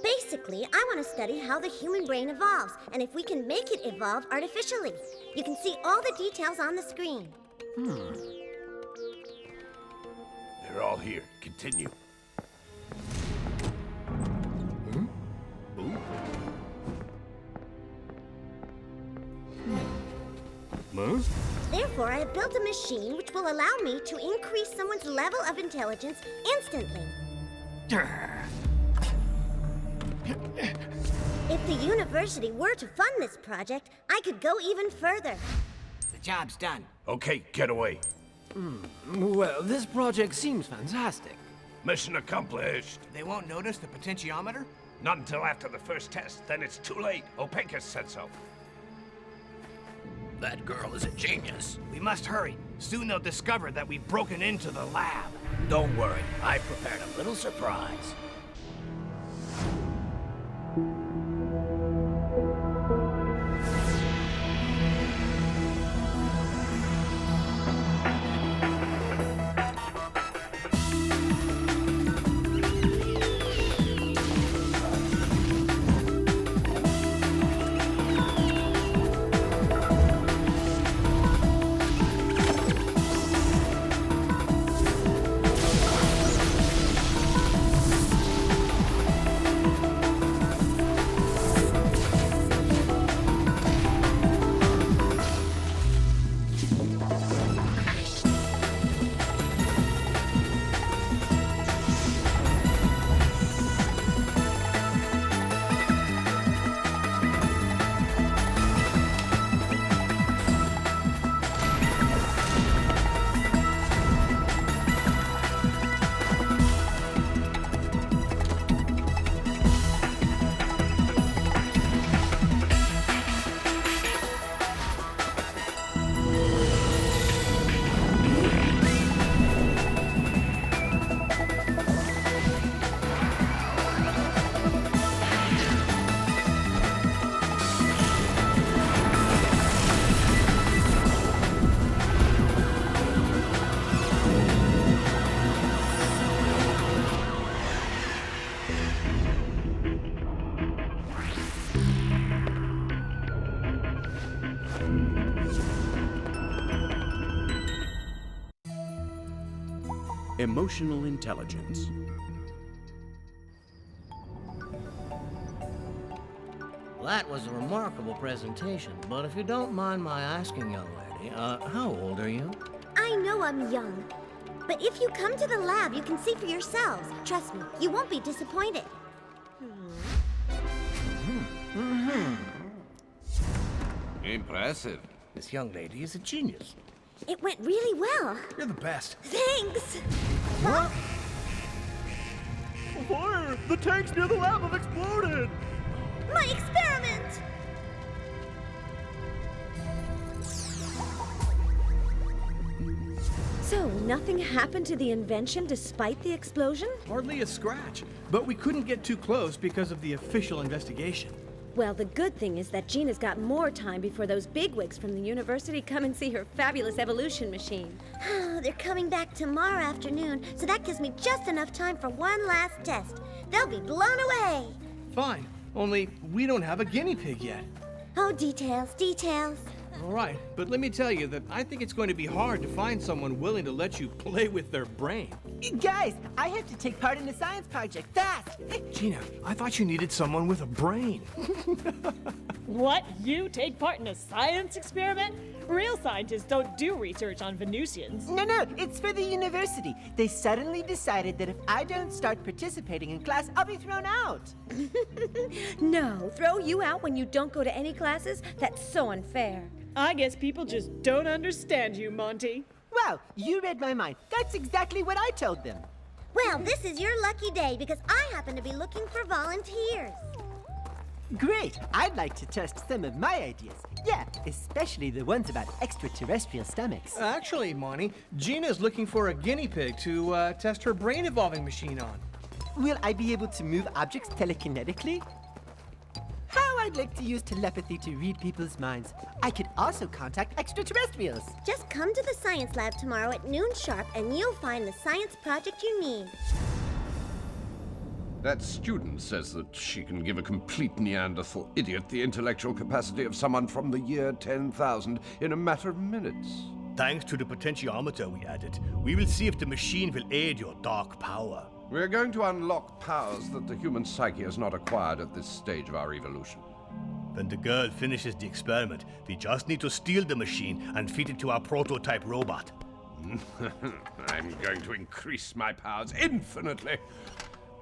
Basically, I want to study how the human brain evolves, and if we can make it evolve artificially. You can see all the details on the screen. They're all here. Continue. Huh? Therefore, I have built a machine which will allow me to increase someone's level of intelligence instantly. If the university were to fund this project, I could go even further. The job's done. Okay, get away. Well, this project seems fantastic. Mission accomplished. They won't notice the potentiometer? Not until after the first test, then it's too late. Opacus said so. That girl is a genius. We must hurry. Soon they'll discover that we've broken into the lab. Don't worry, I prepared a little surprise. Emotional intelligence. That was a remarkable presentation, but if you don't mind my asking, young lady, how old are you? I know I'm young, but if you come to the lab, you can see for yourselves. Trust me, you won't be disappointed. Impressive. This young lady is a genius. It went really well. You're the best. Thanks. What? Fire! The tanks near the lab have exploded! My experiment! So, nothing happened to the invention despite the explosion? Hardly a scratch. But we couldn't get too close because of the official investigation. Well, the good thing is that Gina's got more time before those bigwigs from the university come and see her fabulous evolution machine. They're coming back tomorrow afternoon, so that gives me just enough time for one last test. They'll be blown away. Fine. Only we don't have a guinea pig yet. Oh, details, details. All right, but let me tell you that I think it's going to be hard to find someone willing to let you play with their brain. Guys, I have to take part in the science project, fast! Gina, I thought you needed someone with a brain. What? You take part in a science experiment? Real scientists don't do research on Venusians. No, it's for the university. They suddenly decided that if I don't start participating in class, I'll be thrown out. No, throw you out when you don't go to any classes? That's so unfair. I guess people just don't understand you, Monty. Wow, you read my mind. That's exactly what I told them. Well, this is your lucky day because I happen to be looking for volunteers. Great! I'd like to test some of my ideas. Yeah, especially the ones about extraterrestrial stomachs. Actually, Monty, Gina's looking for a guinea pig to test her brain evolving machine on. Will I be able to move objects telekinetically? How I'd like to use telepathy to read people's minds. I could also contact extraterrestrials. Just come to the science lab tomorrow at noon sharp and you'll find the science project you need. That student says that she can give a complete Neanderthal idiot the intellectual capacity of someone from the year 10,000 in a matter of minutes. Thanks to the potentiometer we added, we will see if the machine will aid your dark power. We're going to unlock powers that the human psyche has not acquired at this stage of our evolution. When the girl finishes the experiment, we just need to steal the machine and feed it to our prototype robot. I'm going to increase my powers infinitely.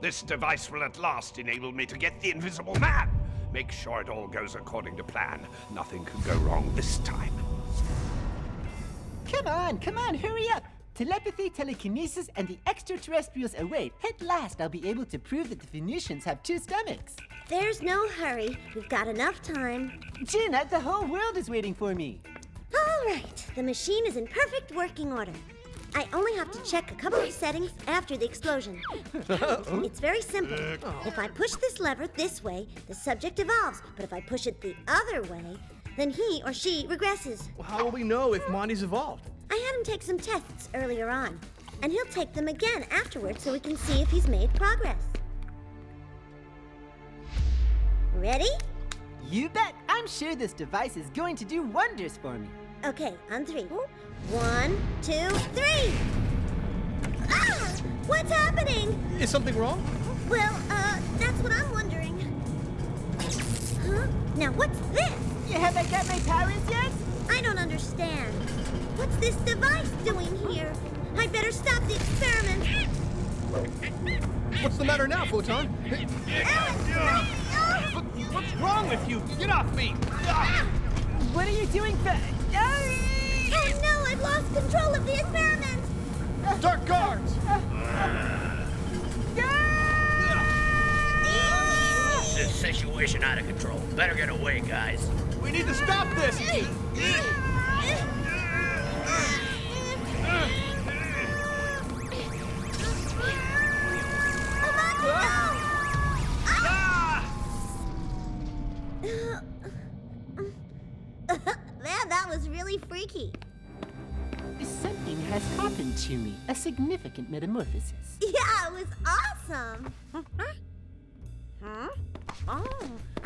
This device will at last enable me to get the Invisible Man. Make sure it all goes according to plan. Nothing could go wrong this time. Come on, hurry up! Telepathy, telekinesis, and the extraterrestrials await. At last, I'll be able to prove that the Venusians have 2 stomachs. There's no hurry. We've got enough time. Gina, the whole world is waiting for me. All right, the machine is in perfect working order. I only have to check a couple of settings after the explosion. It's very simple. If I push this lever this way, the subject evolves. But if I push it the other way, then he or she regresses. Well, how will we know if Monty's evolved? I had him take some tests earlier on, and he'll take them again afterwards so we can see if he's made progress. Ready? You bet. I'm sure this device is going to do wonders for me. Okay, on 3. 1, 2, 3! Ah! What's happening? Is something wrong? Well, that's what I'm wondering. Huh? Now, what's this? You haven't got my powers yet? I don't understand. What's this device doing here? I'd better stop the experiment. What's the matter now, Photon? What's wrong with you? Get off me! What are you doing, Oh no, I've lost control of the experiment! Dark guards! This situation out of control. Better get away, guys. We need to stop this! Man, that was really freaky. Something has happened to me. A significant metamorphosis. Yeah, it was awesome. Huh? Oh.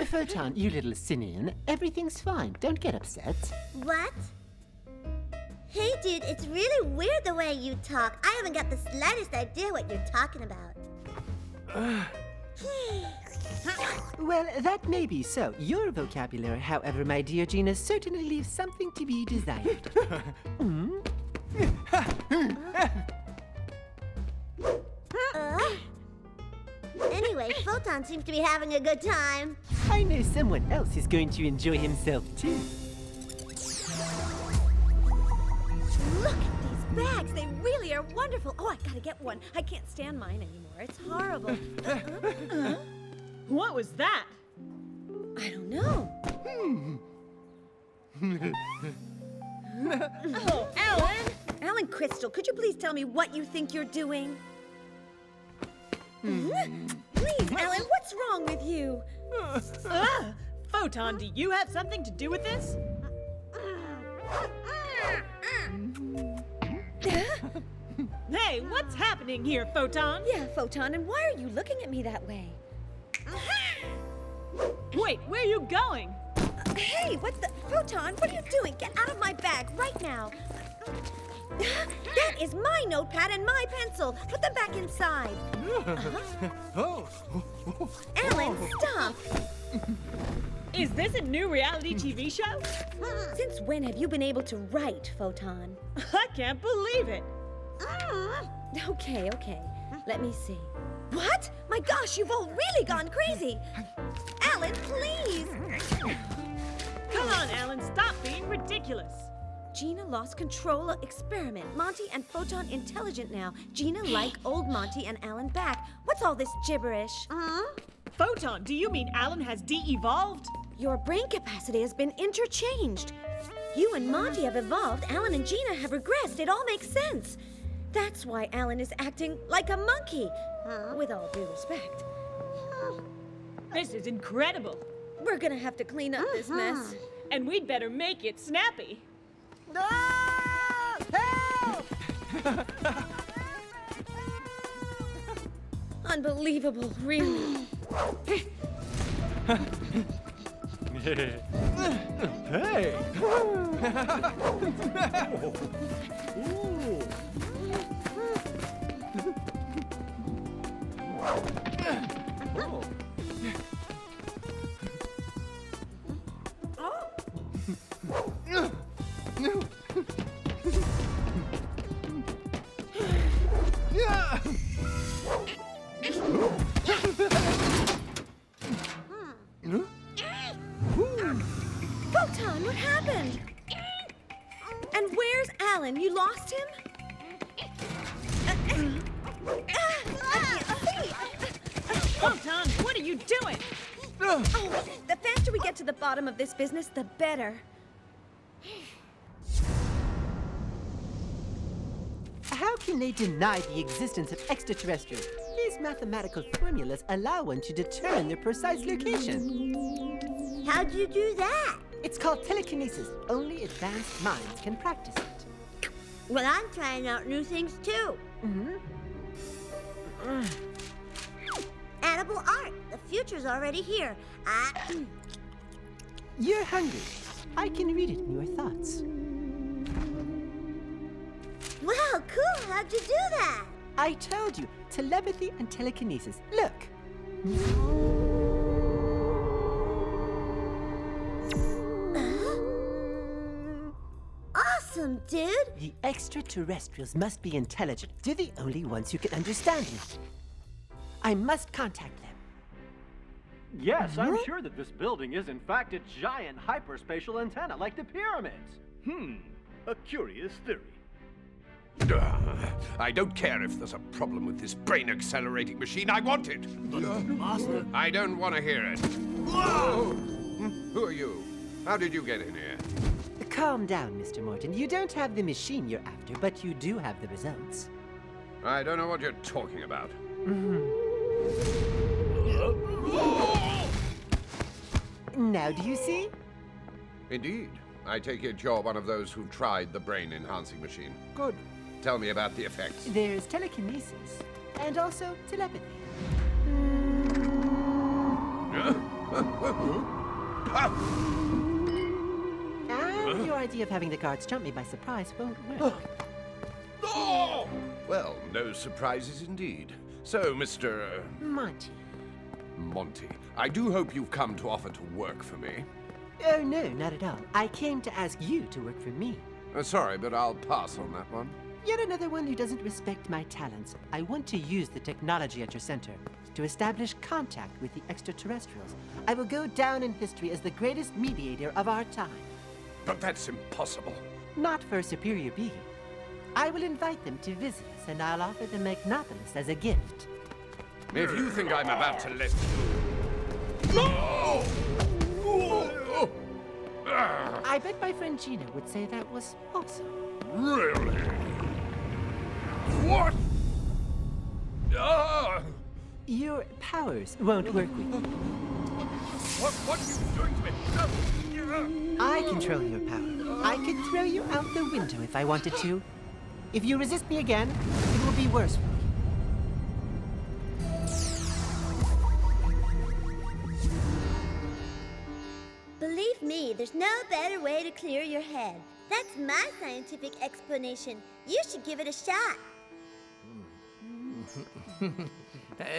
Photon, you little simian. Everything's fine. Don't get upset. What? Hey, dude, it's really weird the way you talk. I haven't got the slightest idea what you're talking about. Well, that may be so. Your vocabulary, however, my dear Gina, certainly leaves something to be desired. Anyway, Photon seems to be having a good time. I know someone else is going to enjoy himself, too. Look at these bags. They really are wonderful. Oh, I gotta get one. I can't stand mine anymore. It's horrible. What was that? I don't know. Oh, Alan! Alan Crystal, could you please tell me what you think you're doing? Please, Alan, what's wrong with you? Photon, do you have something to do with this? Hey, what's happening here, Photon? Yeah, Photon, and why are you looking at me that way? Wait, where are you going? Hey, what the... Photon, what are you doing? Get out of my bag right now. That is my notepad and my pencil. Put them back inside. Alan, stop. Is this a new reality TV show? Since when have you been able to write, Photon? I can't believe it. Okay. Let me see. What? My gosh, you've all really gone crazy. Alan, please. Come on, Alan, stop being ridiculous. Gina lost control of experiment. Monty and Photon intelligent now. Gina like old Monty and Alan back. What's all this gibberish? Photon, do you mean Alan has de-evolved? Your brain capacity has been interchanged. You and Monty have evolved. Alan and Gina have regressed. It all makes sense. That's why Alan is acting like a monkey. With all due respect. This is incredible. We're gonna have to clean up this mess. And we'd better make it snappy. A Unbelievable, really. Hey! Photon, what happened? And where's Alan? You lost him? Photon, what are you doing? Oh, the faster we get to the bottom of this business, the better. How can they deny the existence of extraterrestrials? These mathematical formulas allow one to determine their precise location. How'd you do that? It's called telekinesis. Only advanced minds can practice it. Well, I'm trying out new things too. Edible art. The future's already here. You're hungry. I can read it in your thoughts. Wow, cool. How'd you do that? I told you, telepathy and telekinesis. Look. Awesome, dude. The extraterrestrials must be intelligent. They're the only ones who can understand me. I must contact them. Yes, I'm sure that this building is in fact a giant hyperspatial antenna like the pyramids. A curious theory. I don't care if there's a problem with this brain-accelerating machine. I want it. Master. I don't want to hear it. Who are you? How did you get in here? Calm down, Mr. Morton. You don't have the machine you're after, but you do have the results. I don't know what you're talking about. Now do you see? Indeed. I take it you're one of those who've tried the brain-enhancing machine. Good. Tell me about the effects. There's telekinesis, and also telepathy. And your idea of having the guards jump me by surprise won't work. Well, no surprises indeed. So, Mr. Monty. Monty, I do hope you've come to offer to work for me. Oh, no, not at all. I came to ask you to work for me. Sorry, but I'll pass on that one. You're another one who doesn't respect my talents. I want to use the technology at your center to establish contact with the extraterrestrials. I will go down in history as the greatest mediator of our time. But that's impossible. Not for a superior being. I will invite them to visit us, and I'll offer them Magnopolis as a gift. If you think I'm about to let I bet my friend Gina would say that was awesome. Really? What? Your powers won't work with you. What are you doing to me? I control your power. I could throw you out the window if I wanted to. If you resist me again, it will be worse for you. Believe me, there's no better way to clear your head. That's my scientific explanation. You should give it a shot.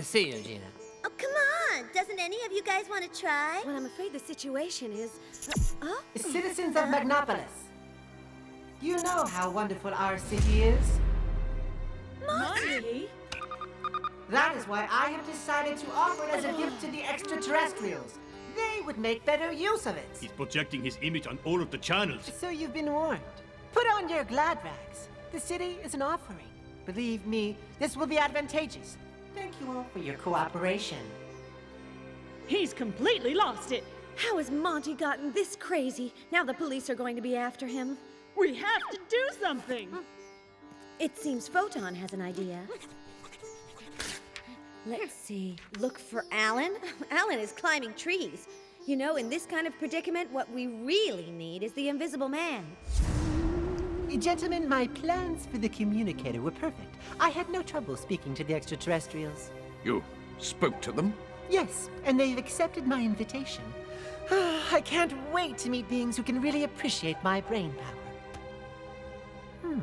See you, Gina. Oh, come on. Doesn't any of you guys want to try? Well, I'm afraid the situation is... Citizens of Magnopolis, you know how wonderful our city is. Monty? That is why I have decided to offer it as a gift to the extraterrestrials. They would make better use of it. He's projecting his image on all of the channels. So you've been warned. Put on your glad rags. The city is an offering. Believe me, this will be advantageous. Thank you all for your cooperation. He's completely lost it. How has Monty gotten this crazy? Now the police are going to be after him. We have to do something. It seems Photon has an idea. Let's see. Look for Alan? Alan is climbing trees. You know, in this kind of predicament, what we really need is the invisible man. Gentlemen, my plans for the communicator were perfect. I had no trouble speaking to the extraterrestrials. You spoke to them? Yes, and they've accepted my invitation. I can't wait to meet beings who can really appreciate my brain power.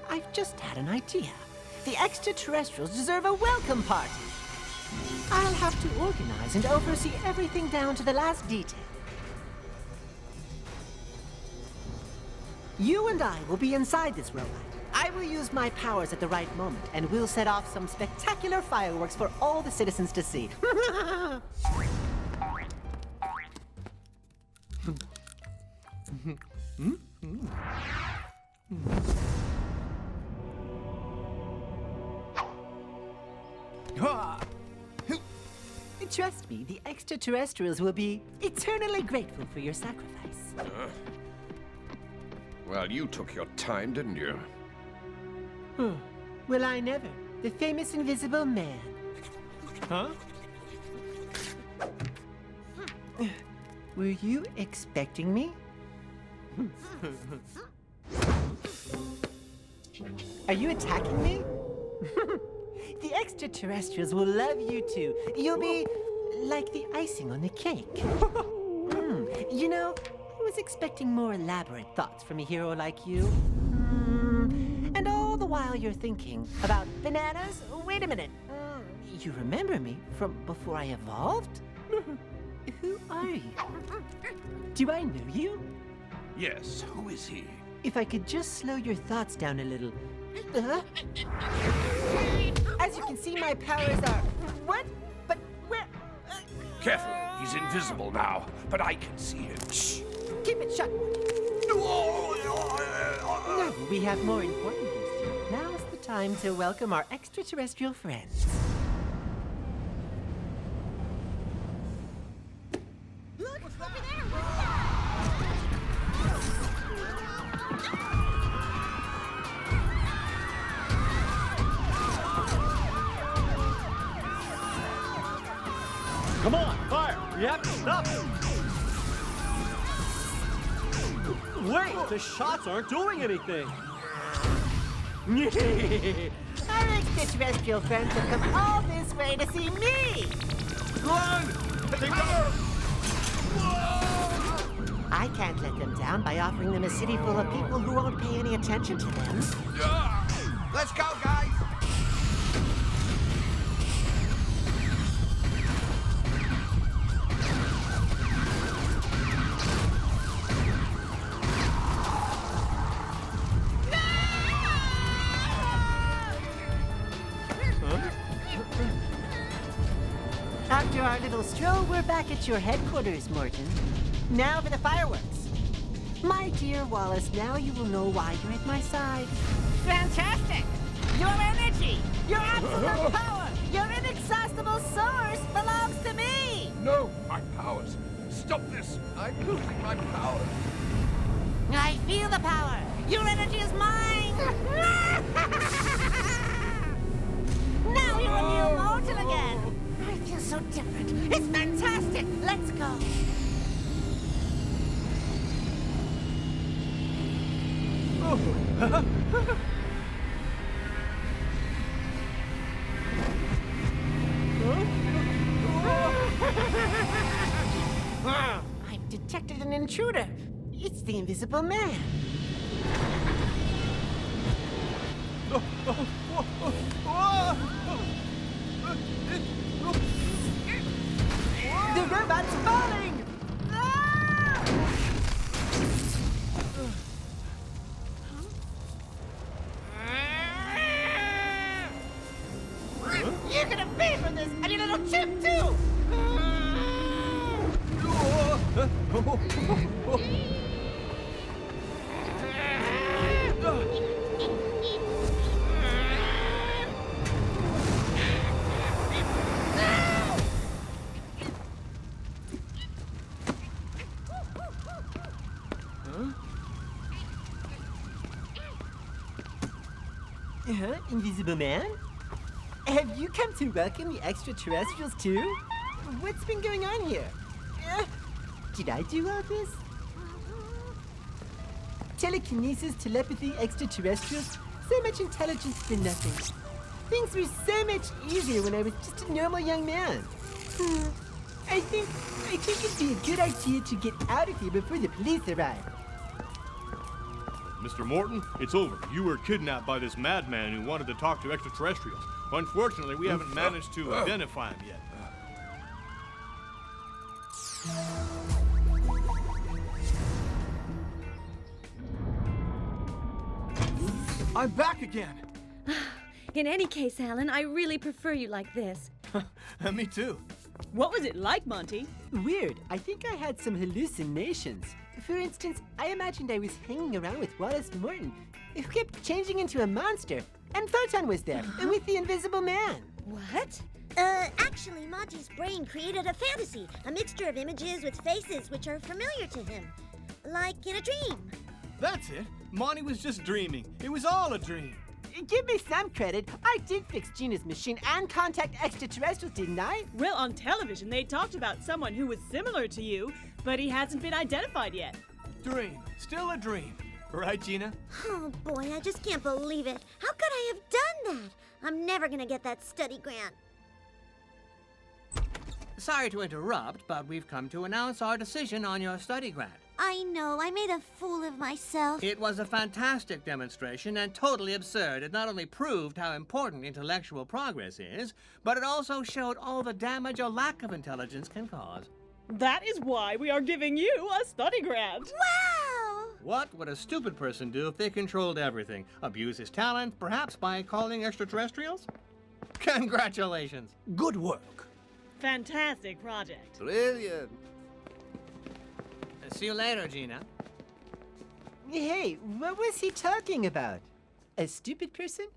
I've just had an idea. The extraterrestrials deserve a welcome party. I'll have to organize and oversee everything down to the last detail. You and I will be inside this robot. I will use my powers at the right moment, and we'll set off some spectacular fireworks for all the citizens to see. Trust me, the extraterrestrials will be eternally grateful for your sacrifice. Well, you took your time, didn't you? Well, I never. The famous invisible man. Huh? Were you expecting me? Are you attacking me? The extraterrestrials will love you too. You'll be like the icing on the cake. You know, I was expecting more elaborate thoughts from a hero like you. And all the while you're thinking about bananas? Wait a minute. You remember me from before I evolved? Who are you? Do I know you? Yes, who is he? If I could just slow your thoughts down a little. As you can see, my powers are... What? But where... Careful, he's invisible now, but I can see him. Shh. Keep it shut. No, we have more important things to do. Now's the time to welcome our extraterrestrial friends. Look, over there! Come on, fire! We have to stop it! Wait, the shots aren't doing anything! Our extraterrestrial friends have come all this way to see me! Run! Take cover! I can't let them down by offering them a city full of people who won't pay any attention to them. Let's go, guys! After our little stroll, we're back at your headquarters, Morton. Now for the fireworks. My dear Wallace, now you will know why you're at my side. Fantastic! Your energy, your absolute power, your inexhaustible source belongs to me! No, my powers! Stop this! I'm losing my powers! I feel the power! Your energy is mine! Now you're a new mortal again! I feel so different. It's fantastic! Let's go! I've detected an intruder. It's the Invisible Man. The robot's falling! You're gonna pay for this, and your little chip too! Invisible Man? Have you come to welcome the extraterrestrials too? What's been going on here? Did I do all this? Telekinesis, telepathy, extraterrestrials, so much intelligence for nothing. Things were so much easier when I was just a normal young man. I think it'd be a good idea to get out of here before the police arrive. Mr. Morton, it's over. You were kidnapped by this madman who wanted to talk to extraterrestrials. Unfortunately, we haven't managed to identify him yet. I'm back again. In any case, Alan, I really prefer you like this. Me too. What was it like, Monty? Weird. I think I had some hallucinations. For instance, I imagined I was hanging around with Wallace Morton, who kept changing into a monster. And Photon was there, with the Invisible Man. What? Actually, Monty's brain created a fantasy, a mixture of images with faces which are familiar to him. Like in a dream. That's it. Monty was just dreaming. It was all a dream. Give me some credit. I did fix Gina's machine and contact extraterrestrials, didn't I? Well, on television, they talked about someone who was similar to you, but he hasn't been identified yet. Dream. Still a dream. Right, Gina? Oh boy, I just can't believe it. How could I have done that? I'm never gonna get that study grant. Sorry to interrupt, but we've come to announce our decision on your study grant. I know, I made a fool of myself. It was a fantastic demonstration and totally absurd. It not only proved how important intellectual progress is, but it also showed all the damage a lack of intelligence can cause. That is why we are giving you a study grant. Wow! What would a stupid person do if they controlled everything? Abuse his talent, perhaps by calling extraterrestrials? Congratulations! Good work. Fantastic project. Brilliant. See you later, Gina. Hey, what was he talking about? A stupid person?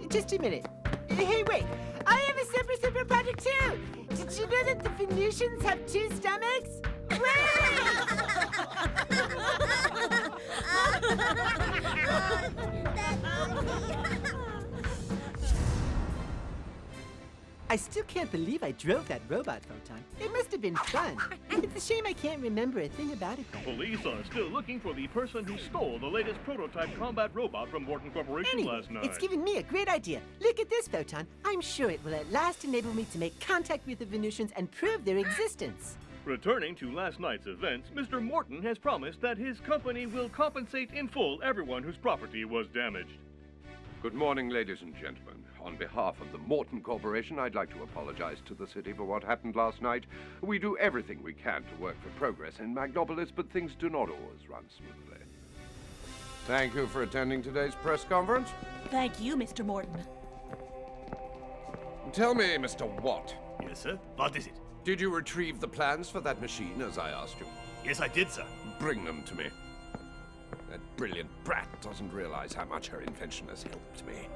Just a minute. Hey, wait! I have a super project too! Did you know that the Venusians have 2 stomachs? I still can't believe I drove that robot, Photon. It must have been fun. It's a shame I can't remember a thing about it. Police are still looking for the person who stole the latest prototype combat robot from Morton Corporation Anyway, last night. it's given me a great idea. Look at this, Photon. I'm sure it will at last enable me to make contact with the Venusians and prove their existence. Returning to last night's events, Mr. Morton has promised that his company will compensate in full everyone whose property was damaged. Good morning, ladies and gentlemen. On behalf of the Morton Corporation, I'd like to apologize to the city for what happened last night. We do everything we can to work for progress in Magnopolis, but things do not always run smoothly. Thank you for attending today's press conference. Thank you, Mr. Morton. Tell me, Mr. Watt, Yes, sir. What is it? did you retrieve the plans for that machine as I asked you? Yes, I did, sir. Bring them to me. That brilliant brat doesn't realize how much her invention has helped me.